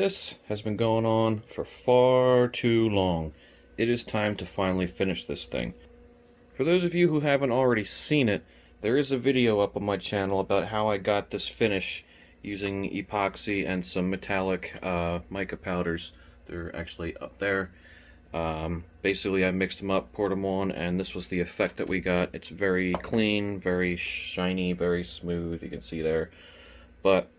This has been going on for far too long. It is time to finally finish this thing. For those of you who haven't already seen it, there is a video up on my channel about how I got this finish using epoxy and some metallic mica powders. They're actually up there. Basically I mixed them up, poured them on, and this was the effect that we got. It's very clean, very shiny, very smooth, you can see there. But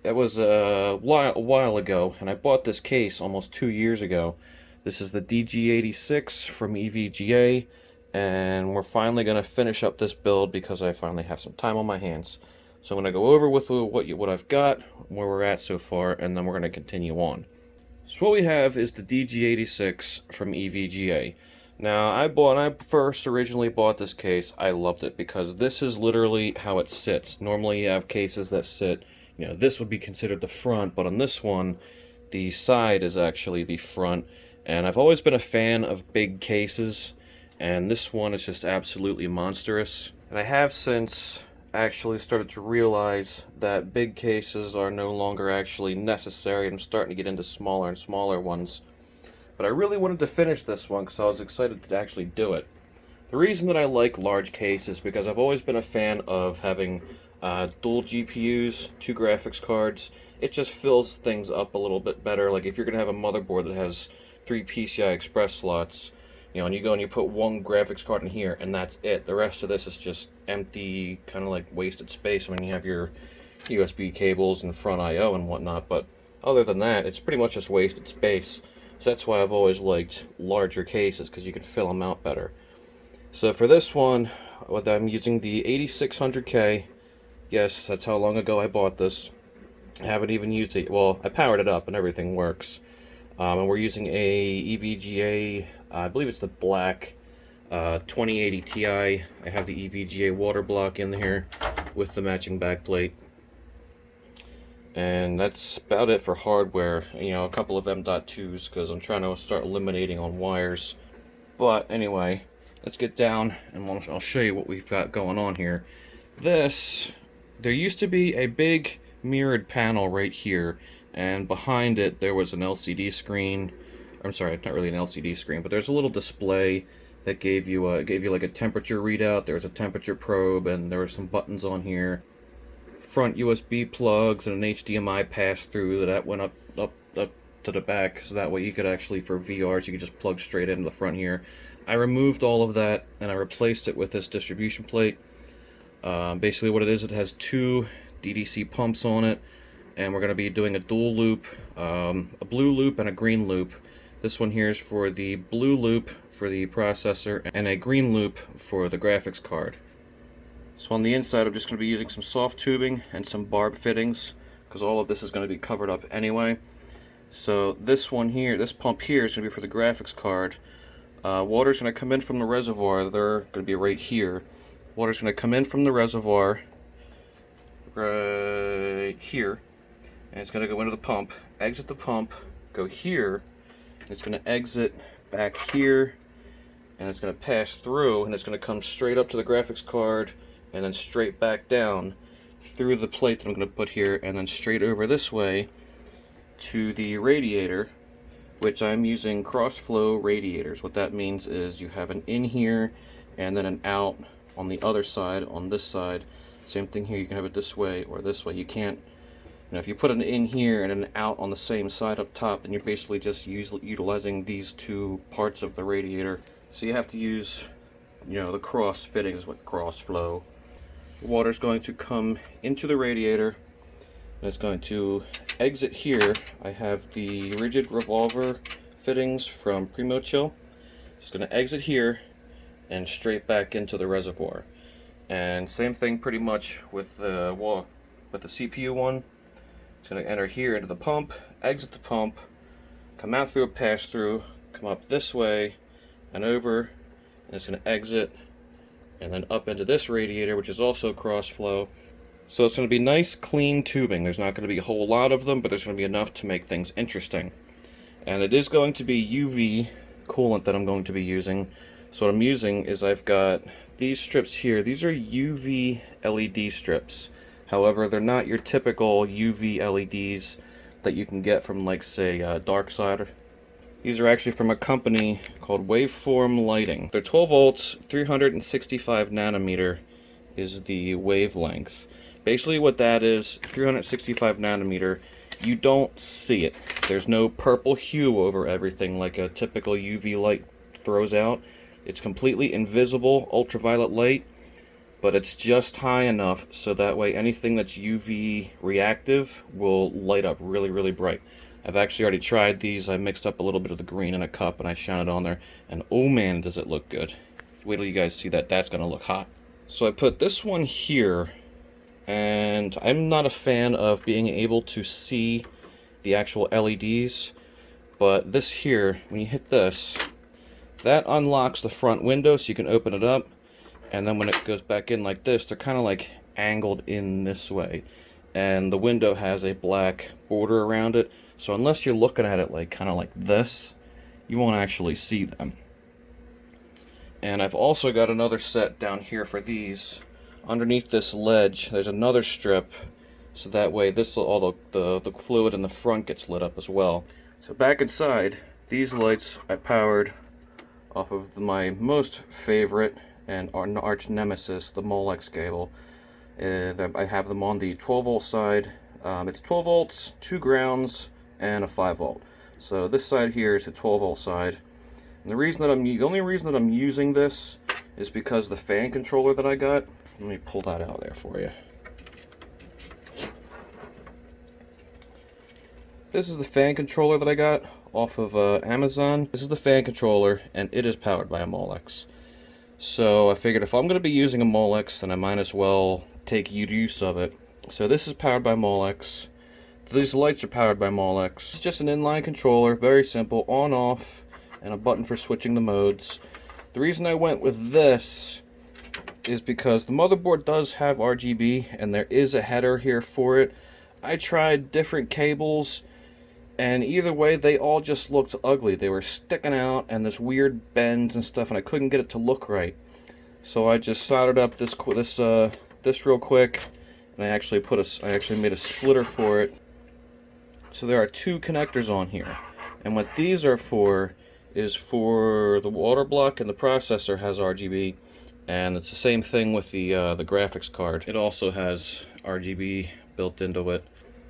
that was a while ago, and I bought this case almost 2 years ago. This is the DG-86 from EVGA, and we're finally going to finish up this build because I finally have some time on my hands. So I'm going to go over with what I've got, where we're at so far, and then we're going to continue on. So what we have is the DG-86 from EVGA. Now, when I first originally bought this case, I loved it because this is literally how it sits. Normally you have cases that sit, this would be considered the front, but on this one, the side is actually the front. And I've always been a fan of big cases, and this one is just absolutely monstrous. And I have since actually started to realize that big cases are no longer actually necessary. I'm starting to get into smaller and smaller ones. But I really wanted to finish this one because I was excited to actually do it. The reason that I like large cases is because I've always been a fan of having dual GPUs, 2 graphics cards. It just fills things up a little bit better. Like if you're going to have a motherboard that has 3 PCI Express slots, and you go and you put 1 graphics card in here and that's it. The rest of this is just empty, kind of like wasted space. I mean, you have your USB cables and front I/O and whatnot, but other than that, it's pretty much just wasted space. So that's why I've always liked larger cases, because you can fill them out better. So for this one, I'm using the 8600K. Yes, that's how long ago I bought this. I haven't even used it. Well, I powered it up and everything works. And we're using a EVGA, I believe it's the black 2080 Ti. I have the EVGA water block in here with the matching backplate. And that's about it for hardware. A couple of M.2s because I'm trying to start eliminating on wires. But anyway, let's get down and I'll show you what we've got going on here. There used to be a big mirrored panel right here, and behind it there was an LCD screen. I'm sorry, not really an LCD screen, but there's a little display that gave you like a temperature readout. There was a temperature probe, and there were some buttons on here. Front USB plugs and an HDMI pass-through that went up to the back, so that way you could actually, for VRs, you could just plug straight into the front here. I removed all of that and I replaced it with this distribution plate. Basically what it is, it has 2 DDC pumps on it, and we're going to be doing a dual loop, a blue loop and a green loop. This one here is for the blue loop for the processor and a green loop for the graphics card. So on the inside I'm just going to be using some soft tubing and some barb fittings, because all of this is going to be covered up anyway. So this one here, this pump here, is going to be for the graphics card. Water's going to come in from the reservoir. They're going to be right here. Water's going to come in from the reservoir right here, and it's going to go into the pump, exit the pump, go here, and it's going to exit back here, and it's going to pass through, and it's going to come straight up to the graphics card, and then straight back down through the plate that I'm going to put here, and then straight over this way to the radiator, which I'm using cross-flow radiators. What that means is you have an in here and then an out on the other side, on this side. Same thing here, you can have it this way or this way. You can't, if you put an in here and an out on the same side up top, then you're basically just utilizing these 2 parts of the radiator. So you have to use, the cross fittings with cross-flow. The water's going to come into the radiator, and it's going to exit here. I have the rigid revolver fittings from Primo Chill. It's going to exit here and straight back into the reservoir. And same thing pretty much with the CPU one. It's going to enter here into the pump, exit the pump, come out through a pass-through, come up this way and over, and it's going to exit and then up into this radiator, which is also cross-flow. So it's going to be nice, clean tubing. There's not going to be a whole lot of them, but there's going to be enough to make things interesting. And it is going to be UV coolant that I'm going to be using. So what I'm using is I've got these strips here. These are UV LED strips. However, they're not your typical UV LEDs that you can get from, like, say, Darksider. These are actually from a company called Waveform Lighting. They're 12 volts, 365 nanometer is the wavelength. Basically what that is, 365 nanometer, you don't see it. There's no purple hue over everything like a typical UV light throws out. It's completely invisible ultraviolet light, but it's just high enough so that way anything that's UV reactive will light up really, really bright. I've actually already tried these. I mixed up a little bit of the green in a cup and I shone it on there, and oh man, does it look good. Wait till you guys see that. That's gonna look hot. So I put this one here, and I'm not a fan of being able to see the actual LEDs, but this here, when you hit this, that unlocks the front window so you can open it up, and then when it goes back in like this, they're kind of like angled in this way, and the window has a black border around it, so unless you're looking at it like kind of like this, you won't actually see them. And I've also got another set down here for these. Underneath this ledge, there's another strip, so that way this all the fluid in the front gets lit up as well. So back inside, these lights I powered off of my most favorite and arch nemesis, the Molex cable. I have them on the 12 volt side. It's 12 volts, 2 grounds, and a 5 volt. So this side here is the 12 volt side. And the only reason that I'm using this is because the fan controller that I got. Let me pull that out there for you. This is the fan controller that I got off of Amazon. This is the fan controller, and it is powered by a Molex. So I figured if I'm going to be using a Molex, then I might as well take use of it. So this is powered by Molex. These lights are powered by Molex. It's just an inline controller, very simple, on, off, and a button for switching the modes. The reason I went with this is because the motherboard does have RGB, and there is a header here for it. I tried different cables, and either way, they all just looked ugly. They were sticking out, and this weird bends and stuff, and I couldn't get it to look right. So I just soldered up this real quick, and I actually made a splitter for it. So there are 2 connectors on here, and what these are for is for the water block, and the processor has RGB, and it's the same thing with the graphics card. It also has RGB built into it.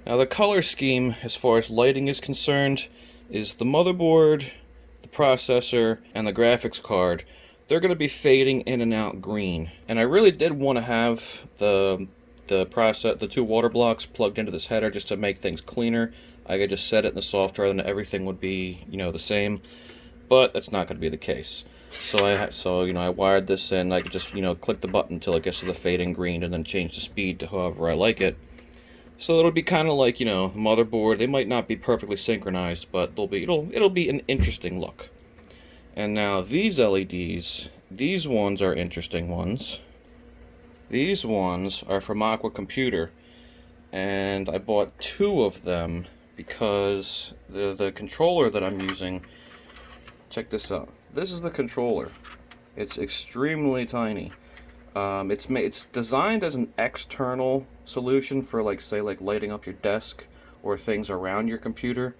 Now the color scheme, as far as lighting is concerned, is the motherboard, the processor, and the graphics card. They're going to be fading in and out green. And I really did want to have the 2 water blocks plugged into this header just to make things cleaner. I could just set it in the software and everything would be, the same. But that's not going to be the case. So I wired this in. I could just, click the button until it gets to the fading green and then change the speed to however I like it. So it'll be kind of like, motherboard. They might not be perfectly synchronized, but it'll be an interesting look. And now these LEDs, these ones are interesting ones. These ones are from Aqua Computer, and I bought 2 of them because the controller that I'm using, check this out. This is the controller. It's extremely tiny. It's designed as an external solution for say lighting up your desk or things around your computer,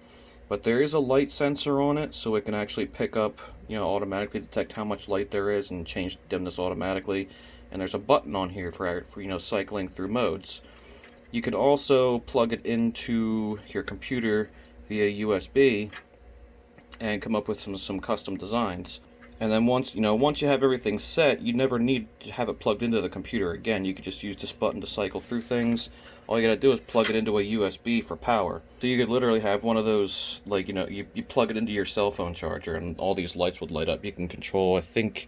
but there is a light sensor on it, so it can actually pick up, automatically detect how much light there is and change dimness automatically. And there's a button on here for cycling through modes. You can also plug it into your computer via USB and come up with some custom designs. And then once you have everything set, you never need to have it plugged into the computer again. You could just use this button to cycle through things. All you gotta do is plug it into a USB for power. So you could literally have one of those, you plug it into your cell phone charger and all these lights would light up. You can control, I think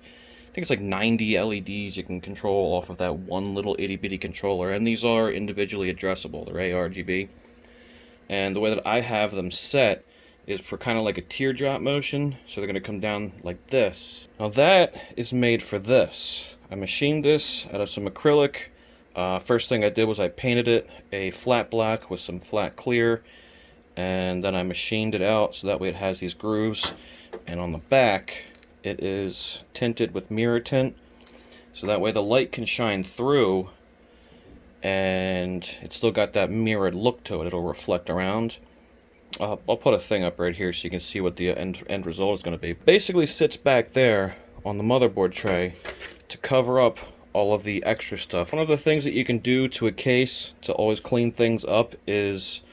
it's like 90 LEDs you can control off of that one little itty bitty controller. And these are individually addressable, they're ARGB. And the way that I have them set is for kind of like a teardrop motion, so they're going to come down like this. Now that is made for this. I machined this out of some acrylic. First thing I did was I painted it a flat black with some flat clear, and then I machined it out so that way it has these grooves, and on the back it is tinted with mirror tint, so that way the light can shine through and it's still got that mirrored look to it. It'll reflect around. I'll put a thing up right here so you can see what the end result is going to be. Basically sits back there on the motherboard tray to cover up all of the extra stuff. One of the things that you can do to a case to always clean things up is,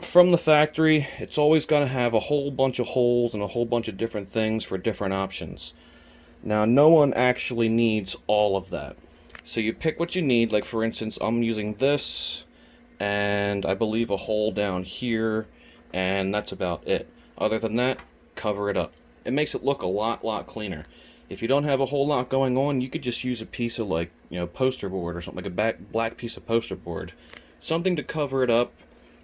from the factory, it's always going to have a whole bunch of holes and a whole bunch of different things for different options. Now, no one actually needs all of that. So you pick what you need. Like, for instance, I'm using this, and I believe a hole down here, and that's about it. Other than that, cover it up. It makes it look a lot cleaner. If you don't have a whole lot going on, you could just use a piece of, like, you know, poster board or something, like a black piece of poster board. Something to cover it up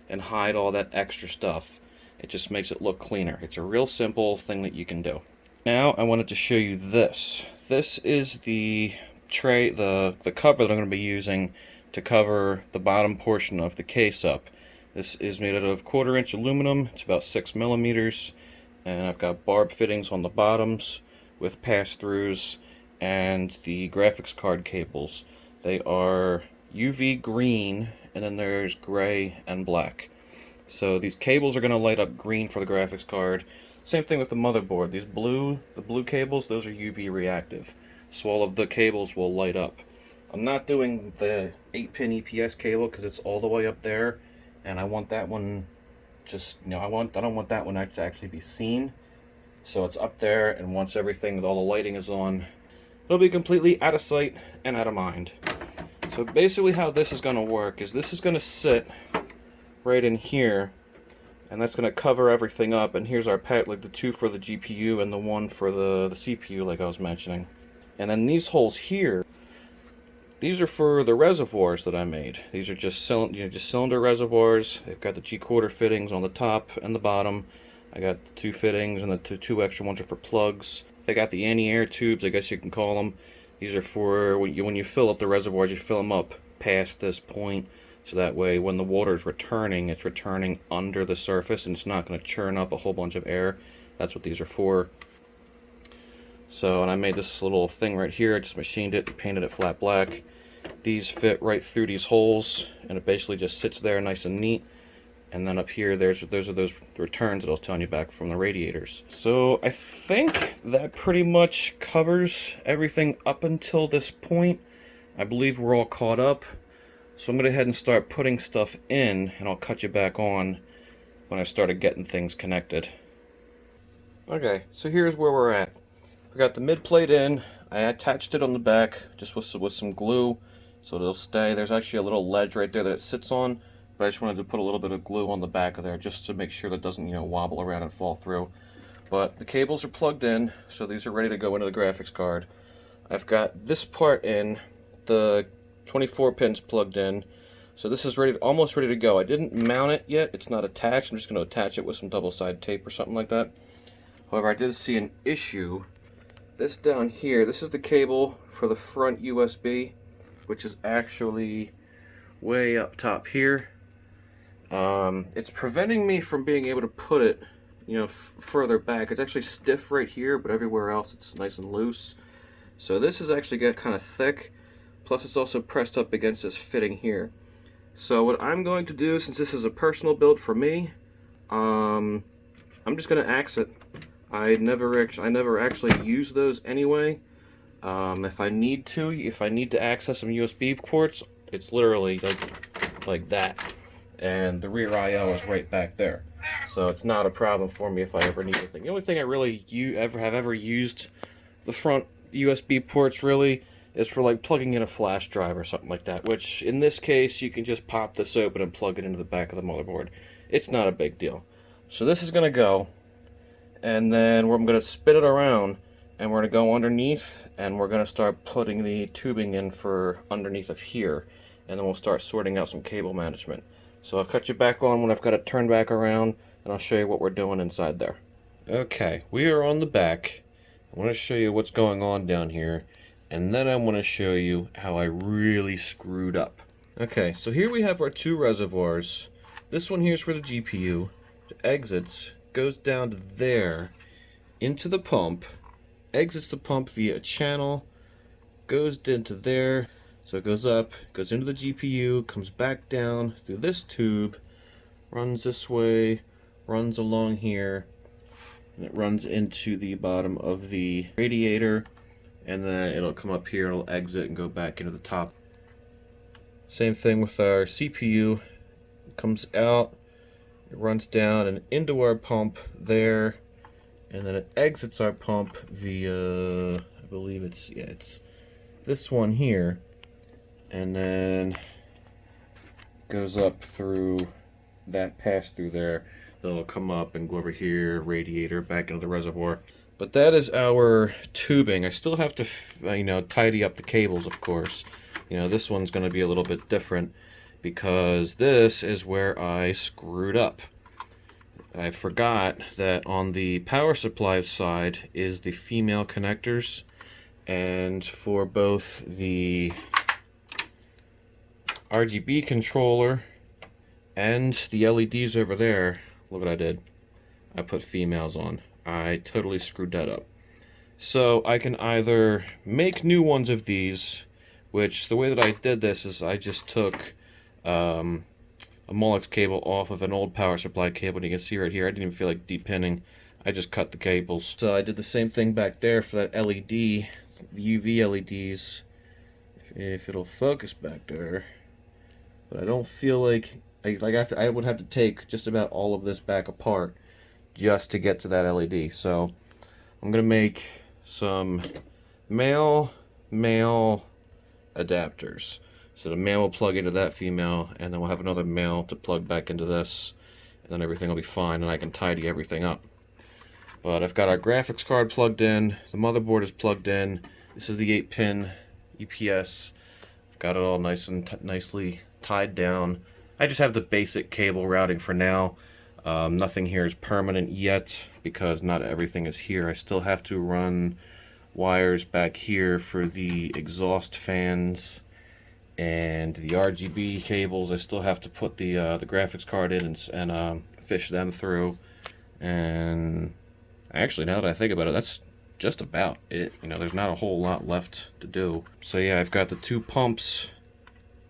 and hide all that extra stuff. It just makes it look cleaner. It's a real simple thing that you can do. Now, I wanted to show you this. This is the tray, the cover that I'm going to be using to cover the bottom portion of the case up. This is made out of 1/4 inch aluminum. It's about 6 millimeters, and I've got barb fittings on the bottoms with pass-throughs and the graphics card cables. They are UV green, and then there's gray and black. So these cables are going to light up green for the graphics card. Same thing with the motherboard. These the blue cables, those are UV reactive. So all of the cables will light up. I'm not doing the 8-pin EPS cable because it's all the way up there, and I want that one just, you know, I don't want that one to actually be seen. So it's up there, and once everything with all the lighting is on, it'll be completely out of sight and out of mind. So basically how this is going to work is this is going to sit right in here, and that's going to cover everything up. And here's our pack, like the 2 for the GPU and the 1 for the CPU, like I was mentioning. And then these holes here, these are for the reservoirs that I made. These are just cylinder reservoirs. They've got the G-quarter fittings on the top and the bottom. I got the 2 fittings, and the two extra ones are for plugs. They got the anti-air tubes, I guess you can call them. These are for when you fill up the reservoirs, you fill them up past this point, so that way when the water is returning, it's returning under the surface and it's not going to churn up a whole bunch of air. That's what these are for. So, and I made this little thing right here. I just machined it, painted it flat black. These fit right through these holes, and it basically just sits there nice and neat. And then up here, those are those returns that I was telling you back from the radiators. So I think that pretty much covers everything up until this point. I believe we're all caught up. So I'm going to go ahead and start putting stuff in, and I'll cut you back on when I started getting things connected. Okay, so here's where we're at. We got the mid plate in. I attached it on the back just with some glue so it'll stay. There's actually a little ledge right there that it sits on. But I just wanted to put a little bit of glue on the back of there just to make sure that it doesn't, you know, wobble around and fall through. But the cables are plugged in, so these are ready to go into the graphics card. I've got this part in, the 24 pins plugged in, so this is almost ready to go. I didn't mount it yet, it's not attached. I'm just going to attach it with some double-sided tape or something like that. However, I did see an issue. This down here, this is the cable for the front USB, which is actually way up top here. It's preventing me from being able to put it, you know, further back. It's actually stiff right here, but everywhere else it's nice and loose. So this is actually got kind of thick, plus it's also pressed up against this fitting here. So what I'm going to do, since this is a personal build for me, I'm just going to axe it. I never actually use those anyway. If I need to access some USB ports, it's literally like that. And the rear I/O is right back there, so it's not a problem for me if I ever need anything. The only thing I really have ever used the front USB ports really is for like plugging in a flash drive or something like that, which in this case you can just pop this open and plug it into the back of the motherboard. It's not a big deal. So this is going to go, and then I'm going to spin it around, and we're going to go underneath, and we're going to start putting the tubing in for underneath of here, and then we'll start sorting out some cable management. So I'll cut you back on when I've got it turned back around, and I'll show you what we're doing inside there. Okay, we are on the back. I want to show you what's going on down here, and then I want to show you how I really screwed up. Okay, so here we have our 2 reservoirs. This one here is for the GPU. It exits, goes down to there, into the pump, exits the pump via a channel, goes into there. So it goes up, goes into the GPU, comes back down through this tube, runs this way, runs along here, and it runs into the bottom of the radiator, and then it'll come up here, it'll exit and go back into the top. Same thing with our CPU. It comes out, it runs down and into our pump there, and then it exits our pump via, I believe it's this one here, and then goes up through that pass through there. Then it'll come up and go over here, radiator, back into the reservoir. But that is our tubing. I still have to, tidy up the cables, of course. This one's going to be a little bit different because this is where I screwed up. I forgot that on the power supply side is the female connectors, and for both the RGB controller and the LEDs over there, look what I did. I put females on. I totally screwed that up. So I can either make new ones of these, which the way that I did this is I just took a Molex cable off of an old power supply cable, and you can see right here I didn't even feel like depinning. I just cut the cables. So I did the same thing back there for that LED, the UV LEDs, if it'll focus back there. But I don't feel like I would have to take just about all of this back apart just to get to that LED. So I'm gonna make some male adapters. So the male will plug into that female, and then we'll have another male to plug back into this, and then everything will be fine, and I can tidy everything up. But I've got our graphics card plugged in, the motherboard is plugged in. This is the 8-pin EPS. Got it all nice and nicely tied down. I just have the basic cable routing for now. Nothing here is permanent yet because not everything is here. I still have to run wires back here for the exhaust fans and the RGB cables. I still have to put the graphics card in and fish them through. And actually, now that I think about it, that's just about it. There's not a whole lot left to do. So yeah, I've got the two pumps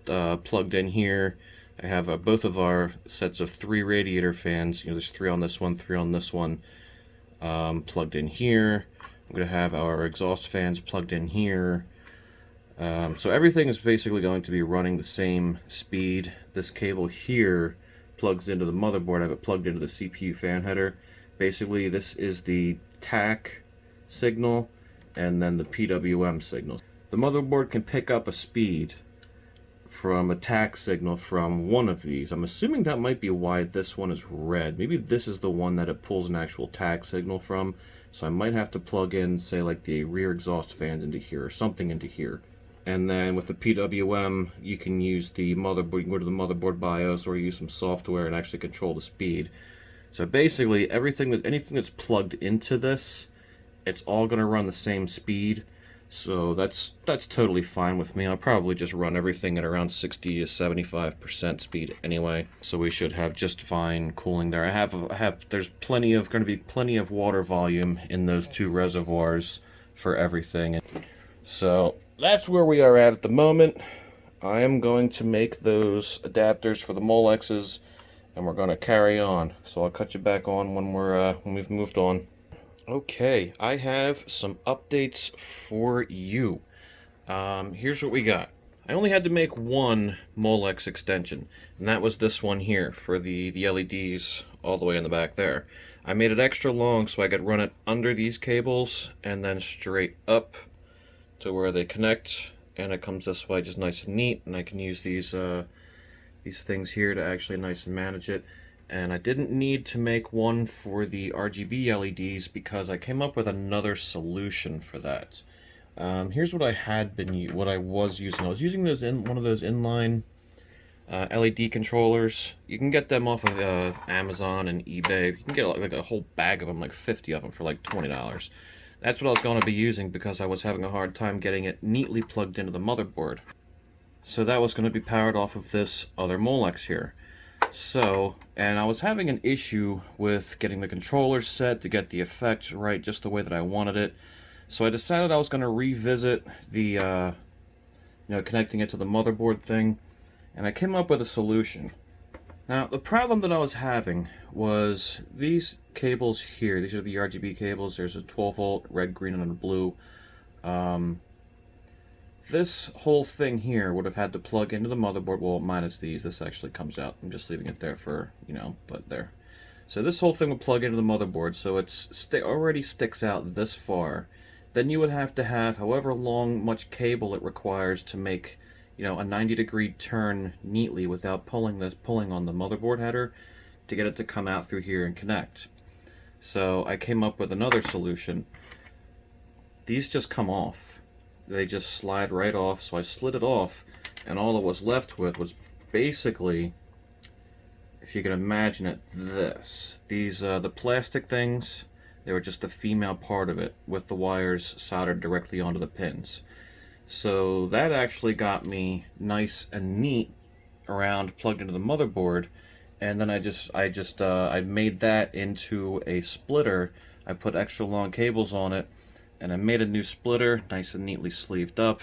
plugged in here. I have both of our sets of 3 radiator fans. There's 3 on this one, 3 on this one, plugged in here. I'm going to have our exhaust fans plugged in here. So everything is basically going to be running the same speed. This cable here plugs into the motherboard. I have it plugged into the CPU fan header. Basically, this is the TAC signal and then the PWM signal. The motherboard can pick up a speed from a TAC signal from one of these. I'm assuming that might be why this one is red. Maybe this is the one that it pulls an actual TAC signal from. So I might have to plug in, say, like the rear exhaust fans into here or something into here. And then with the PWM, you can use the motherboard. You can go to the motherboard BIOS or use some software and actually control the speed. So basically, anything that's plugged into this, it's all going to run the same speed. So that's totally fine with me. I'll probably just run everything at around 60 to 75% speed anyway. So we should have just fine cooling there. There's going to be plenty of water volume in those 2 reservoirs for everything. So that's where we are at the moment. I am going to make those adapters for the Molexes, and we're going to carry on. So I'll cut you back on when we've moved on. Okay, I have some updates for you. Here's what we got. I only had to make one Molex extension, and that was this one here for the LEDs all the way in the back there. I made it extra long so I could run it under these cables and then straight up to where they connect, and it comes this way just nice and neat, and I can use these things here to actually nice and manage it. And I didn't need to make one for the RGB LEDs because I came up with another solution for that. Here's what I was using. I was using one of those inline LED controllers. You can get them off of Amazon and eBay. You can get like a whole bag of them, like 50 of them, for like $20. That's what I was going to be using because I was having a hard time getting it neatly plugged into the motherboard. So that was going to be powered off of this other Molex here. So, and I was having an issue with getting the controller set to get the effect right just the way that I wanted it. So I decided I was going to revisit the, connecting it to the motherboard thing. And I came up with a solution. Now, the problem that I was having was these cables here. These are the Rgb cables. There's a 12 volt, red, green, and a blue. This whole thing here would have had to plug into the motherboard. Well, minus these. This actually comes out. I'm just leaving it there for, but there. So this whole thing would plug into the motherboard, so it's already sticks out this far. Then you would have to have however much cable it requires to make, a 90-degree turn neatly without pulling on the motherboard header to get it to come out through here and connect. So I came up with another solution. These just come off. They just slide right off, so I slid it off, and all it was left with was basically, if you can imagine it, these the plastic things, they were just the female part of it with the wires soldered directly onto the pins. So that actually got me nice and neat around plugged into the motherboard, and then I made that into a splitter. I put extra long cables on it, and I made a new splitter, nice and neatly sleeved up.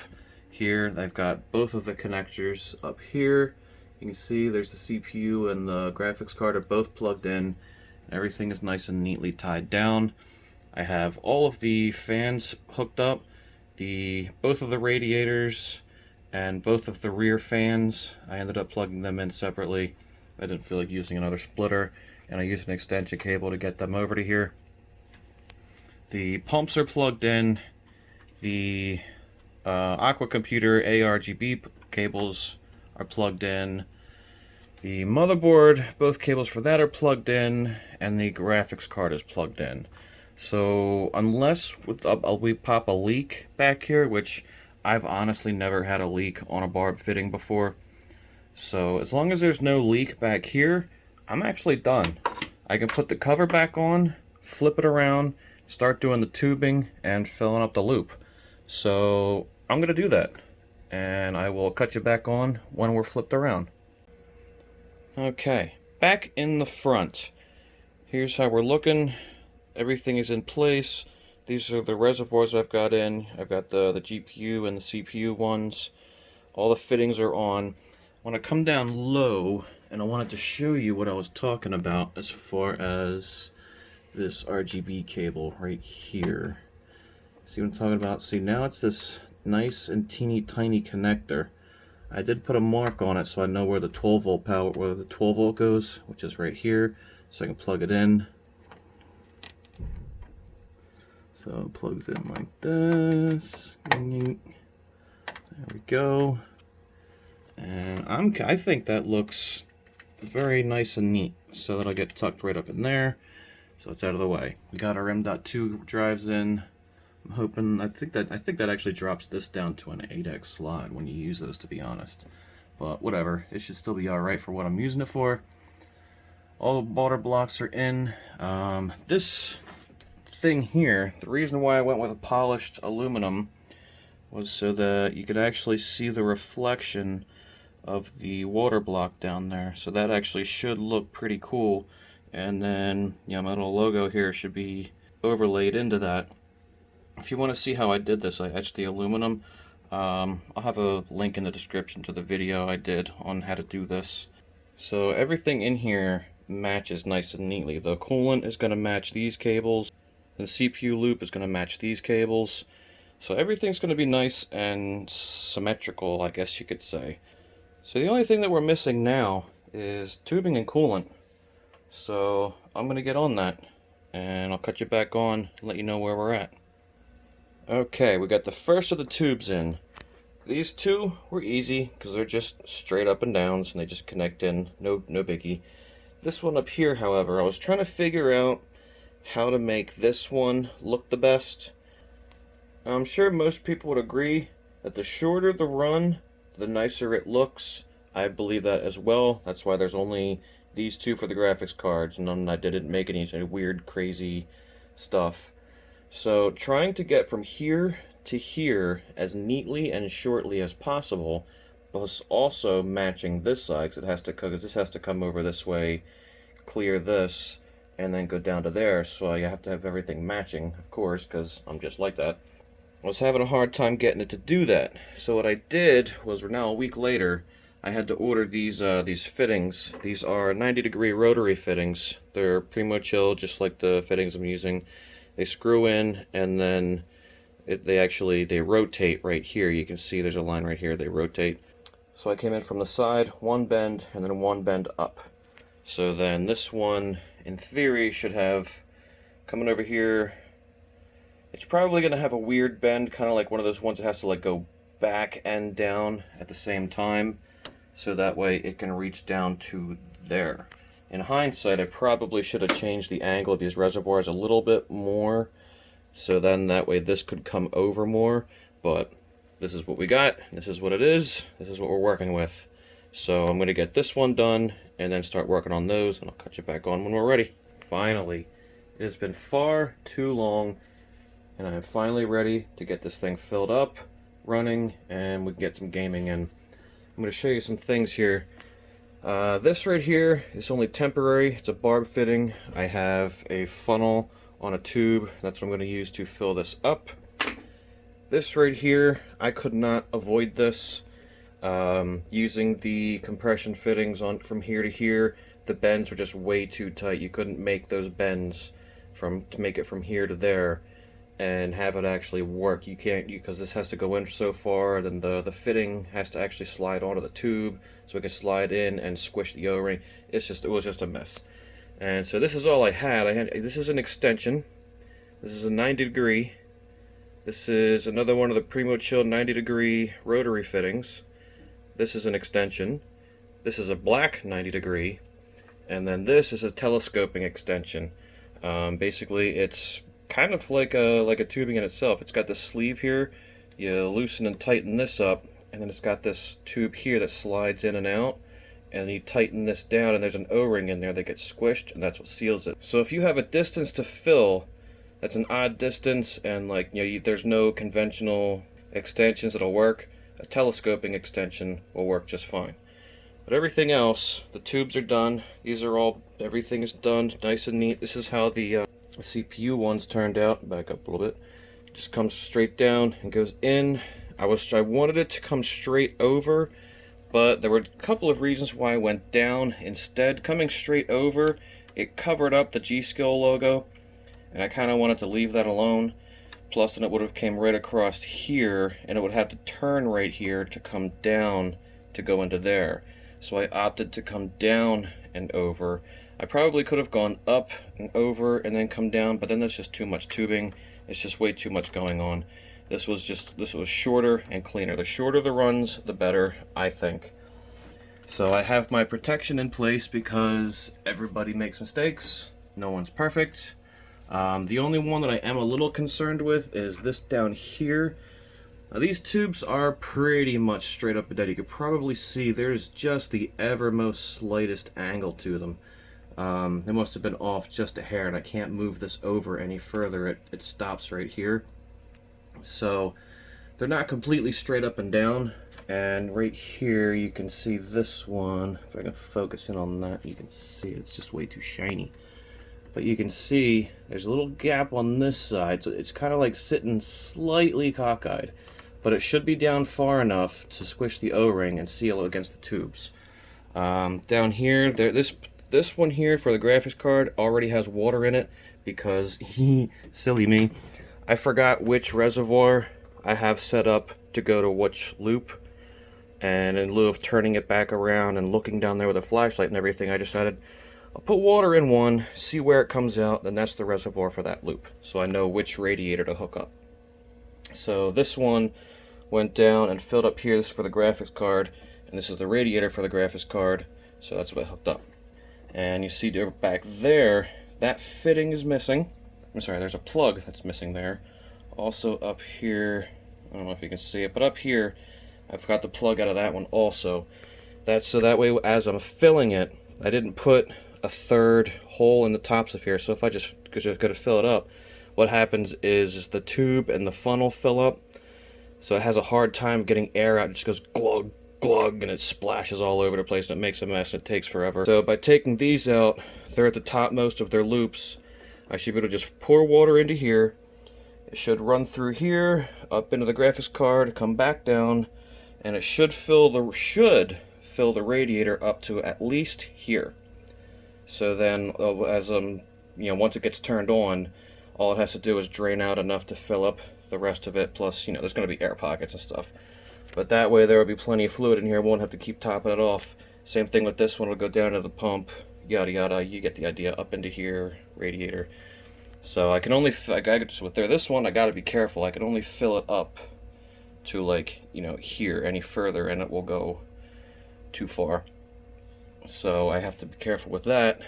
Here I've got both of the connectors up here. You can see there's the CPU and the graphics card are both plugged in. Everything is nice and neatly tied down. I have all of the fans hooked up. Both of the radiators and both of the rear fans, I ended up plugging them in separately. I didn't feel like using another splitter, and I used an extension cable to get them over to here. The pumps are plugged in. The Aqua Computer ARGB cables are plugged in. The motherboard, both cables for that are plugged in, and the graphics card is plugged in. So unless we pop a leak back here, which I've honestly never had a leak on a barb fitting before. So as long as there's no leak back here, I'm actually done. I can put the cover back on, flip it around, start doing the tubing, and filling up the loop. So I'm going to do that, and I will cut you back on when we're flipped around. Okay, back in the front. Here's how we're looking. Everything is in place. These are the reservoirs I've got in. I've got the GPU and the CPU ones. All the fittings are on. I want to come down low, and I wanted to show you what I was talking about as far as this RGB cable right here. See what I'm talking about? See, now it's this nice and teeny tiny connector. I did put a mark on it so I know where the 12 volt power, where the 12 volt goes, which is right here, so I can plug it in. So it plugs in like this. There we go. And I think that looks very nice and neat. So that'll get tucked right up in there. So it's out of the way. We got our M.2 drives in. I'm hoping, I think that actually drops this down to an 8x slot when you use those, to be honest. But whatever, it should still be alright for what I'm using it for. All the water blocks are in. This thing here, the reason why I went with a polished aluminum was so that you could actually see the reflection of the water block down there. So that actually should look pretty cool. And then, my little logo here should be overlaid into that. If you want to see how I did this, I etched the aluminum. I'll have a link in the description to the video I did on how to do this. So everything in here matches nice and neatly. The coolant is going to match these cables. The CPU loop is going to match these cables. So everything's going to be nice and symmetrical, I guess you could say. So the only thing that we're missing now is tubing and coolant. So I'm going to get on that, and I'll cut you back on and let you know where we're at. Okay, we got the first of the tubes in. These two were easy because they're just straight up and downs and they just connect in, no biggie. This one up here, however, I was trying to figure out how to make this one look the best. I'm sure most people would agree that the shorter the run, the nicer it looks. I believe that as well. That's why there's only these two for the graphics cards, and I didn't make any weird, crazy stuff. So trying to get from here to here as neatly and shortly as possible, but also matching this side, because this has to come over this way, clear this, and then go down to there. So you have to have everything matching, of course, because I'm just like that. I was having a hard time getting it to do that. So what I did was, we're now a week later, I had to order these fittings. These are 90-degree rotary fittings. They're Primo Chill, just like the fittings I'm using. They screw in, and then they rotate right here. You can see there's a line right here. They rotate. So I came in from the side, one bend, and then one bend up. So then this one, in theory, should have coming over here. It's probably going to have a weird bend, kind of like one of those ones that has to like go back and down at the same time, so that way it can reach down to there. In hindsight, I probably should have changed the angle of these reservoirs a little bit more, so then that way this could come over more, but this is what we got, this is what it is, this is what we're working with. So I'm going to get this one done, and then start working on those, and I'll cut you back on when we're ready. Finally, it has been far too long, and I am finally ready to get this thing filled up, running, and we can get some gaming in. I'm going to show you some things here. This right here is only temporary. It's a barb fitting. I have a funnel on a tube. That's what I'm going to use to fill this up. This right here, I could not avoid this. Using the compression fittings on from here to here, the bends were just way too tight. You couldn't make those bends to make it from here to there and have it actually work. You can't, because this has to go in so far, then the fitting has to actually slide onto the tube so it can slide in and squish the O-ring. It was just a mess. And so this is all I had. This is an extension. This is a 90-degree. This is another one of the Primo Chill 90-degree rotary fittings. This is an extension. This is a black 90-degree. And then this is a telescoping extension. Basically, it's kind of like a tubing in itself. It's got this sleeve here. You loosen and tighten this up, and then it's got this tube here that slides in and out, and you tighten this down, and there's an O-ring in there that gets squished, and that's what seals it. So if you have a distance to fill that's an odd distance, and like, you know, there's no conventional extensions that'll work, a telescoping extension will work just fine. But everything else, the tubes are done. Everything is done, nice and neat. This is how the CPU ones turned out. Back up a little bit. Just comes straight down and goes in. I wanted it to come straight over, but there were a couple of reasons why I went down. Instead, coming straight over, it covered up the G-Skill logo, and I kind of wanted to leave that alone. Plus, then it would have came right across here, and it would have to turn right here to come down to go into there. So I opted to come down and over. I probably could have gone up and over and then come down, but then that's just too much tubing. It's just way too much going on. This was shorter and cleaner. The shorter the runs, the better, I think. So I have my protection in place because everybody makes mistakes. No one's perfect. The only one that I am a little concerned with is this down here. Now, these tubes are pretty much straight up and down. You can probably see there's just the most slightest angle to them. They must have been off just a hair, and I can't move this over any further. It stops right here. So they're not completely straight up and down. And right here you can see this one. If I can focus in on that, you can see it's just way too shiny. But you can see there's a little gap on this side, so it's kind of like sitting slightly cockeyed. But it should be down far enough to squish the O-ring and seal it against the tubes. Down here, this one here for the graphics card already has water in it because, silly me, I forgot which reservoir I have set up to go to which loop. And in lieu of turning it back around and looking down there with a flashlight and everything, I decided I'll put water in one, see where it comes out, then that's the reservoir for that loop. So I know which radiator to hook up. So this one went down and filled up here. This is for the graphics card, and this is the radiator for the graphics card. So that's what I hooked up. And you see back there, that fitting is missing. I'm sorry, there's a plug that's missing there. Also up here, I don't know if you can see it, but up here, I forgot the plug out of that one also. That's so that way as I'm filling it, I didn't put a third hole in the tops of here. So if I just go to fill it up, what happens is the tube and the funnel fill up. So it has a hard time getting air out. It just goes glug, glug, and it splashes all over the place, and it makes a mess, and it takes forever. So by taking these out, they're at the topmost of their loops. I should be able to just pour water into here. It should run through here, up into the graphics card, come back down, and it should fill fill the radiator up to at least here. So then, once it gets turned on, all it has to do is drain out enough to fill up the rest of it. Plus, there's going to be air pockets and stuff. But that way there will be plenty of fluid in here. Won't have to keep topping it off. Same thing with this one. It'll go down to the pump. Yada yada. You get the idea. Up into here, radiator. So I can only, this one I got to be careful. I can only fill it up to here. Any further, and it will go too far. So I have to be careful with that.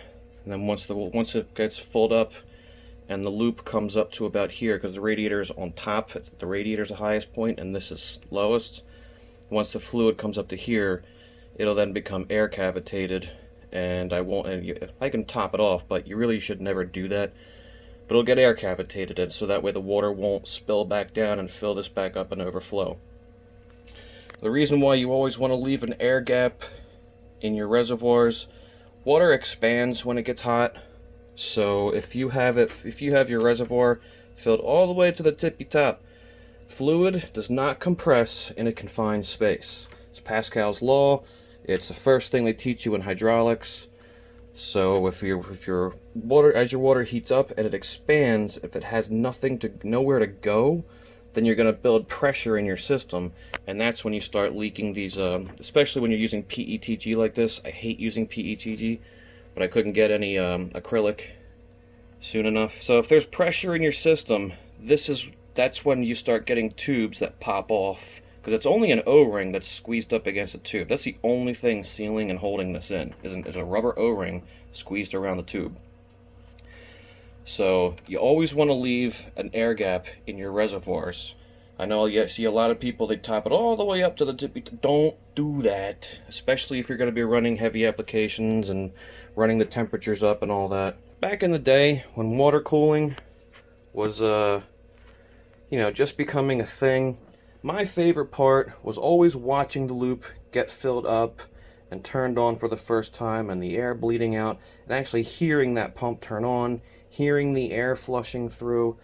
And then once it gets filled up, and the loop comes up to about here, because the radiator is on top. The radiator's the highest point, and this is lowest. Once the fluid comes up to here, it'll then become air cavitated, and I can top it off, but you really should never do that. But it'll get air cavitated, and so that way the water won't spill back down and fill this back up and overflow. The reason why you always want to leave an air gap in your reservoirs, water expands when it gets hot. So if you have your reservoir filled all the way to the tippy top, fluid does not compress in a confined space. It's Pascal's law. It's the first thing they teach you in hydraulics. So if your water, as your water heats up and it expands, if it has nowhere to go, then you're going to build pressure in your system, and that's when you start leaking these, especially when you're using PETG like this. I hate using PETG, but I couldn't get any acrylic soon enough. So if there's pressure in your system, that's when you start getting tubes that pop off, because it's only an O-ring that's squeezed up against a tube. That's the only thing sealing and holding this in, is a rubber O-ring squeezed around the tube. So you always want to leave an air gap in your reservoirs. I know you see a lot of people, they top it all the way up to the tippy. Don't do that, especially if you're going to be running heavy applications and running the temperatures up and all that. Back in the day when water cooling was just becoming a thing, my favorite part was always watching the loop get filled up and turned on for the first time, and the air bleeding out, and actually hearing that pump turn on, hearing the air flushing through.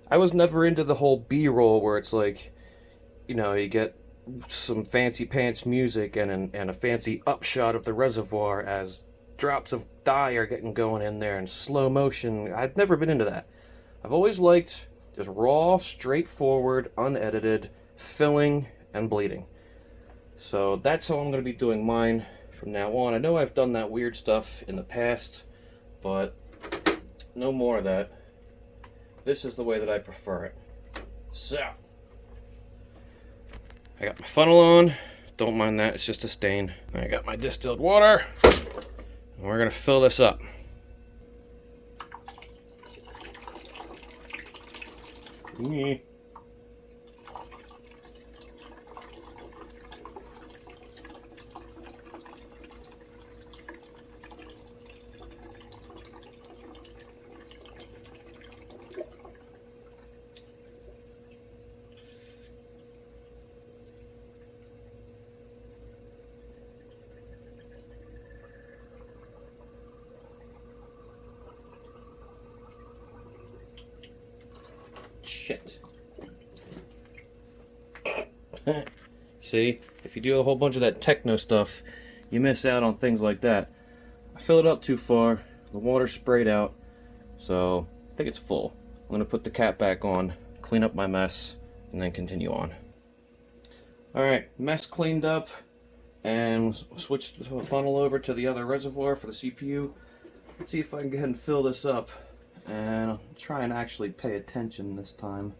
I was never into the whole B-roll where it's like, you get some fancy pants music and a fancy upshot of the reservoir as drops of dye are getting going in there in slow motion. I've never been into that. I've always liked just raw, straightforward, unedited, filling and bleeding. So that's how I'm going to be doing mine from now on. I know I've done that weird stuff in the past, but no more of that. This is the way that I prefer it. So, I got my funnel on. Don't mind that, it's just a stain. I got my distilled water. And we're going to fill this up. Shit. See, if you do a whole bunch of that techno stuff, you miss out on things like that. I fill it up too far, the water sprayed out, so I think it's full. I'm going to put the cap back on, clean up my mess, and then continue on. Alright, mess cleaned up, and switched the funnel over to the other reservoir for the CPU. Let's see if I can go ahead and fill this up, and I'll try and actually pay attention this time.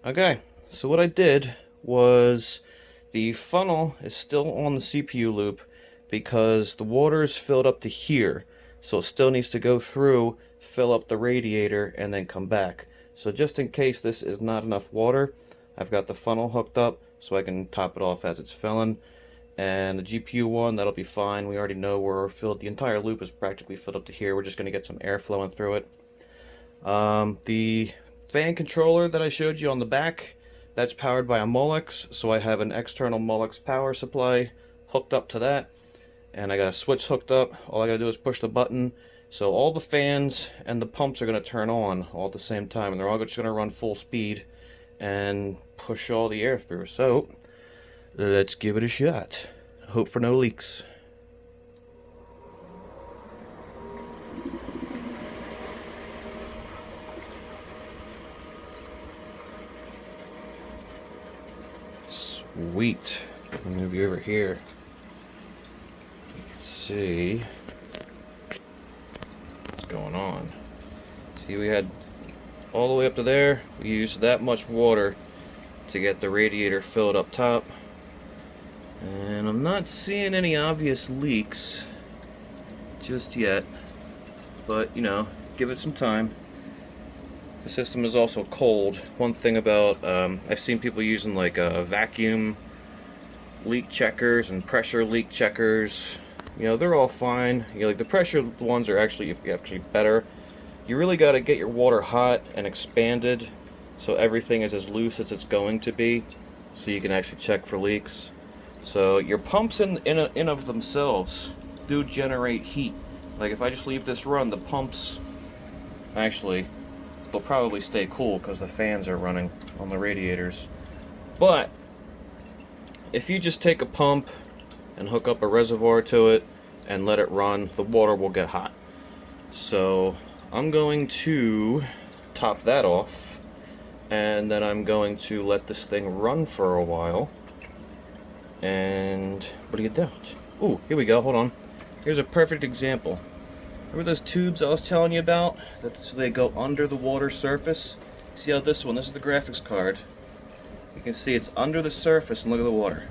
Okay, so what I did was the funnel is still on the CPU loop because the water is filled up to here. So it still needs to go through, fill up the radiator, and then come back. So just in case this is not enough water, I've got the funnel hooked up so I can top it off as it's filling. And the GPU one, that'll be fine. We already know we're filled. The entire loop is practically filled up to here. We're just going to get some air flowing through it. The fan controller that I showed you on the back, that's powered by a Molex, so I have an external Molex power supply hooked up to that, and I got a switch hooked up. All I gotta do is push the button, so all the fans and the pumps are gonna turn on all at the same time, and they're all just gonna run full speed and push all the air through. So let's give it a shot. Hope for no leaks. Sweet. Let me move you over here. Let's see what's going on. See, we had all the way up to there. We used that much water to get the radiator filled up top. And I'm not seeing any obvious leaks just yet. But, you know, give it some time. The system is also cold. One thing about, I've seen people using like vacuum leak checkers and pressure leak checkers. You know, they're all fine. You know, like the pressure ones are actually better. You really got to get your water hot and expanded so everything is as loose as it's going to be, so you can actually check for leaks. So your pumps in of themselves do generate heat. Like if I just leave this run, the pumps actually, they'll probably stay cool because the fans are running on the radiators. But if you just take a pump and hook up a reservoir to it and let it run, the water will get hot. So I'm going to top that off, and then I'm going to let this thing run for a while. And what do you doubt? Ooh, here we go, hold on. Here's a perfect example. Remember those tubes I was telling you about? So they go under the water surface? See how this is the graphics card. You can see it's under the surface, and look at the water.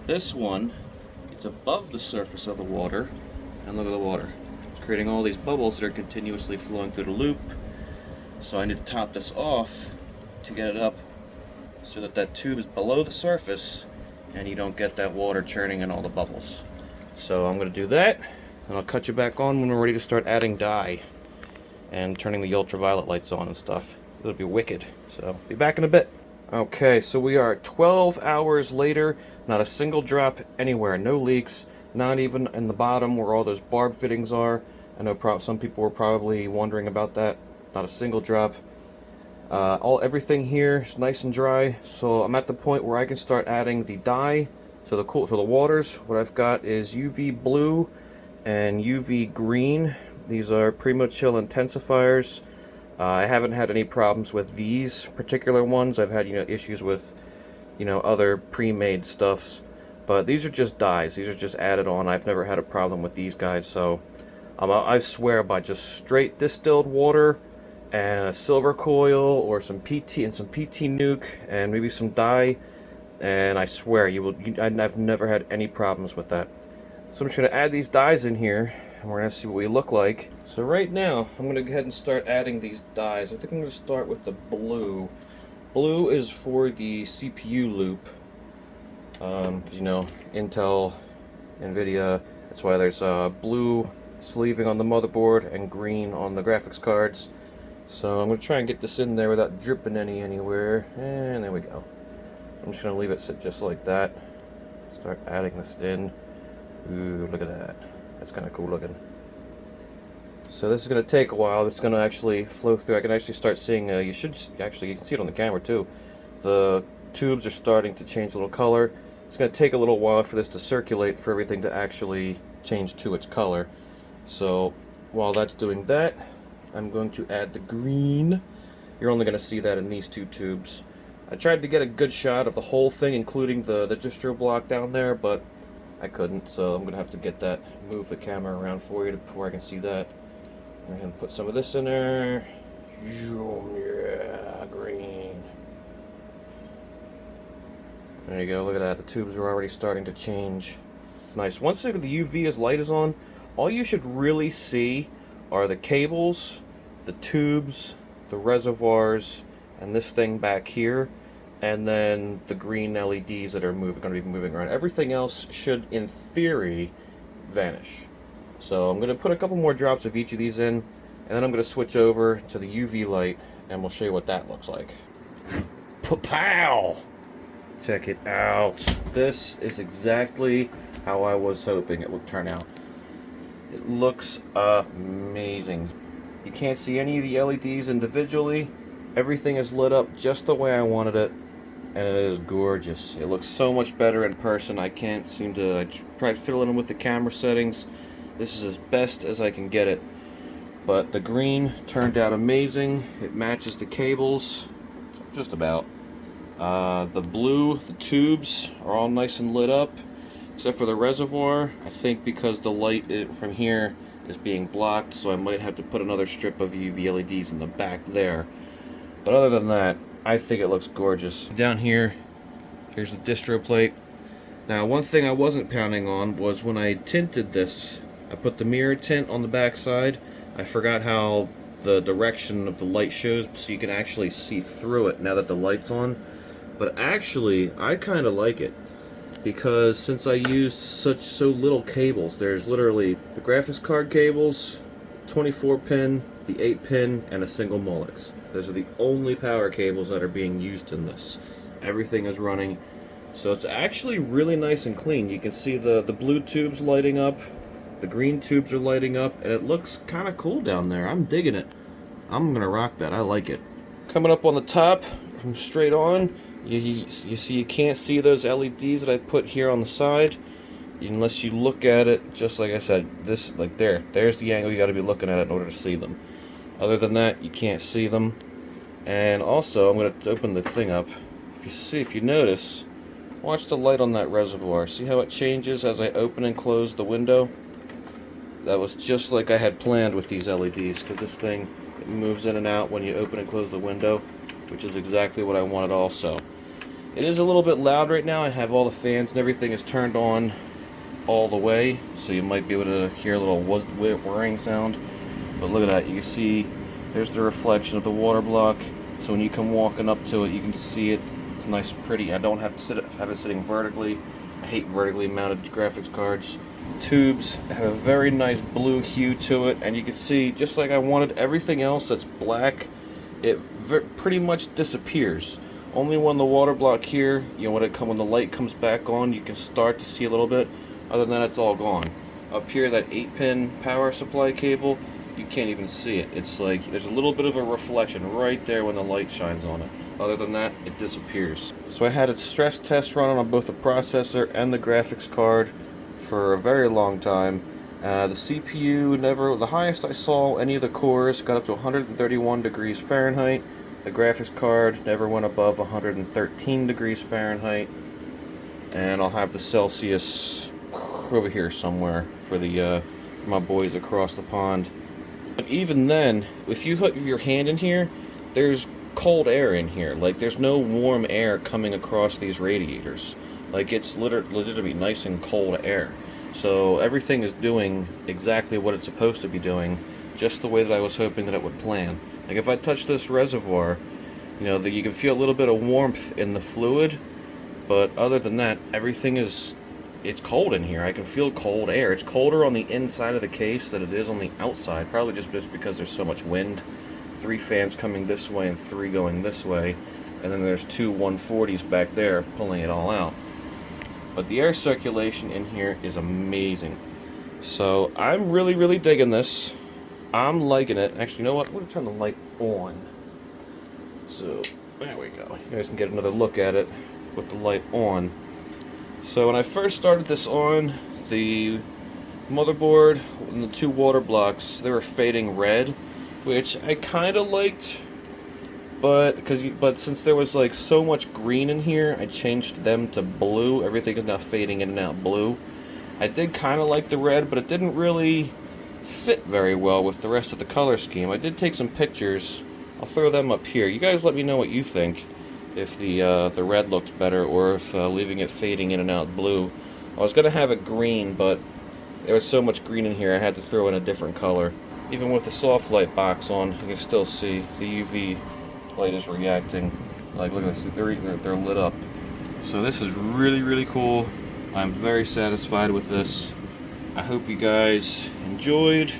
This one, it's above the surface of the water, and look at the water. It's creating all these bubbles that are continuously flowing through the loop. So I need to top this off to get it up so that that tube is below the surface and you don't get that water churning in all the bubbles. So I'm going to do that, and I'll cut you back on when we're ready to start adding dye and turning the ultraviolet lights on and stuff. It'll be wicked. So be back in a bit. Okay, so we are 12 hours later. Not a single drop anywhere. No leaks. Not even in the bottom where all those barb fittings are. I know some people were probably wondering about that. Not a single drop. Everything here is nice and dry. So I'm at the point where I can start adding the dye to the waters. What I've got is UV blue and UV green. These are Primo Chill intensifiers. I haven't had any problems with these particular ones. I've had, issues with, other pre-made stuffs. But these are just dyes. These are just added on. I've never had a problem with these guys. So I swear by just straight distilled water and a silver coil or some PT and some PT nuke and maybe some dye, and I swear I've never had any problems with that. So I'm just going to add these dyes in here, and we're going to see what we look like. So right now, I'm going to go ahead and start adding these dyes. I think I'm going to start with the blue. Blue is for the CPU loop, because Intel, NVIDIA, that's why there's blue sleeving on the motherboard and green on the graphics cards. So I'm going to try and get this in there without dripping anywhere, and there we go. I'm just going to leave it sit just like that. Start adding this in. Ooh, look at that. That's kind of cool looking. So this is going to take a while. It's going to actually flow through. I can actually start seeing, you can see it on the camera too. The tubes are starting to change a little color. It's going to take a little while for this to circulate, for everything to actually change to its color. So while that's doing that, I'm going to add the green. You're only going to see that in these two tubes. I tried to get a good shot of the whole thing, including the distro block down there, but I couldn't, so I'm going to have to move the camera around for you before I can see that. I'm going to put some of this in there. Yeah, green. There you go, look at that, the tubes are already starting to change. Nice. Once the UV light is on, all you should really see are the cables, the tubes, the reservoirs, and this thing back here, and then the green LEDs that are going to be moving around. Everything else should, in theory, vanish. So I'm going to put a couple more drops of each of these in, and then I'm going to switch over to the UV light, and we'll show you what that looks like. Pow! Check it out. This is exactly how I was hoping it would turn out. It looks amazing. You can't see any of the LEDs individually. Everything is lit up just the way I wanted it, and it is gorgeous. It looks so much better in person. I can't seem to. I tried fiddling with the camera settings. This is as best as I can get it. But the green turned out amazing. It matches the cables, just about. The blue, the tubes are all nice and lit up, except for the reservoir. I think because the light from here is being blocked, so I might have to put another strip of UV LEDs in the back there. But other than that, I think it looks gorgeous. Down here, here's the distro plate. Now, one thing I wasn't counting on was when I tinted this, I put the mirror tint on the back side. I forgot how the direction of the light shows, so you can actually see through it now that the light's on. But actually, I kind of like it, because since I used so little cables, there's literally the graphics card cables, 24-pin, the 8-pin, and a single Molex. Those are the only power cables that are being used in this. Everything is running, so it's actually really nice and clean. You can see the blue tubes lighting up, the green tubes are lighting up, and it looks kind of cool down there. I'm digging it. I'm gonna rock that. I like it. Coming up on the top, from straight on, you see you can't see those LEDs that I put here on the side unless you look at it just like I said. This, like there's the angle you got to be looking at it in order to see them. Other than that, you can't see them. And also, I'm going to open the thing up. If you notice, watch the light on that reservoir. See how it changes as I open and close the window? That was just like I had planned with these LEDs, because this thing, it moves in and out when you open and close the window, which is exactly what I wanted also. It is a little bit loud right now. I have all the fans and everything is turned on all the way, so you might be able to hear a little whirring sound. But look at that. You can see there's the reflection of the water block. So when you come walking up to it, you can see it. It's nice and pretty. I don't have to have it sitting vertically. I hate vertically mounted graphics cards. Tubes have a very nice blue hue to it, and you can see, just like I wanted, everything else that's black, it pretty much disappears. Only when the water block here, when the light comes back on, you can start to see a little bit. Other than that, it's all gone. Up here, that 8-pin power supply cable, you can't even see it. It's like there's a little bit of a reflection right there when the light shines on it. Other than that, it disappears. So I had a stress test run on both the processor and the graphics card for a very long time. The CPU the highest I saw any of the cores got up to 131 degrees Fahrenheit. The graphics card never went above 113 degrees Fahrenheit. And I'll have the Celsius over here somewhere for my boys across the pond. But even then, if you put your hand in here, there's cold air in here. Like, there's no warm air coming across these radiators. Like, it's literally nice and cold air. So everything is doing exactly what it's supposed to be doing, just the way that I was hoping that it would plan. Like, if I touch this reservoir, you can feel a little bit of warmth in the fluid, but other than that, everything it's cold in here. I can feel cold air. It's colder on the inside of the case than it is on the outside, probably just because there's so much wind. 3 fans coming this way and 3 going this way, and then there's 2 140s back there pulling it all out. But the air circulation in here is amazing. So I'm really, really digging this. I'm liking it. Actually, you know what? I'm going to turn the light on. So, there we go. You guys can get another look at it with the light on. So when I first started this on, the motherboard and the 2 water blocks, they were fading red, which I kind of liked. But since there was like so much green in here, I changed them to blue. Everything is now fading in and out blue. I did kind of like the red, but it didn't really fit very well with the rest of the color scheme. I did take some pictures. I'll throw them up here. You guys let me know what you think. if the red looked better, or if leaving it fading in and out blue. I was gonna have it green, but there was so much green in here I had to throw in a different color. Even with the soft light box on, you can still see the UV light is reacting. Like, look at this, they're lit up. So this is really, really cool. I'm very satisfied with this. I hope you guys enjoyed,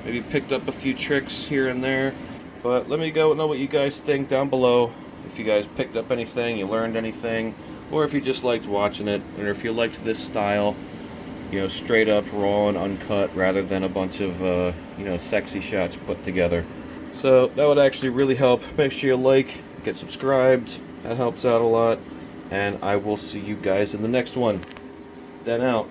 maybe picked up a few tricks here and there. But let me know what you guys think down below. If you guys picked up anything, you learned anything, or if you just liked watching it, or if you liked this style, you know, straight up raw and uncut rather than a bunch of, you know, sexy shots put together. So that would actually really help. Make sure you like, get subscribed. That helps out a lot. And I will see you guys in the next one. Then out.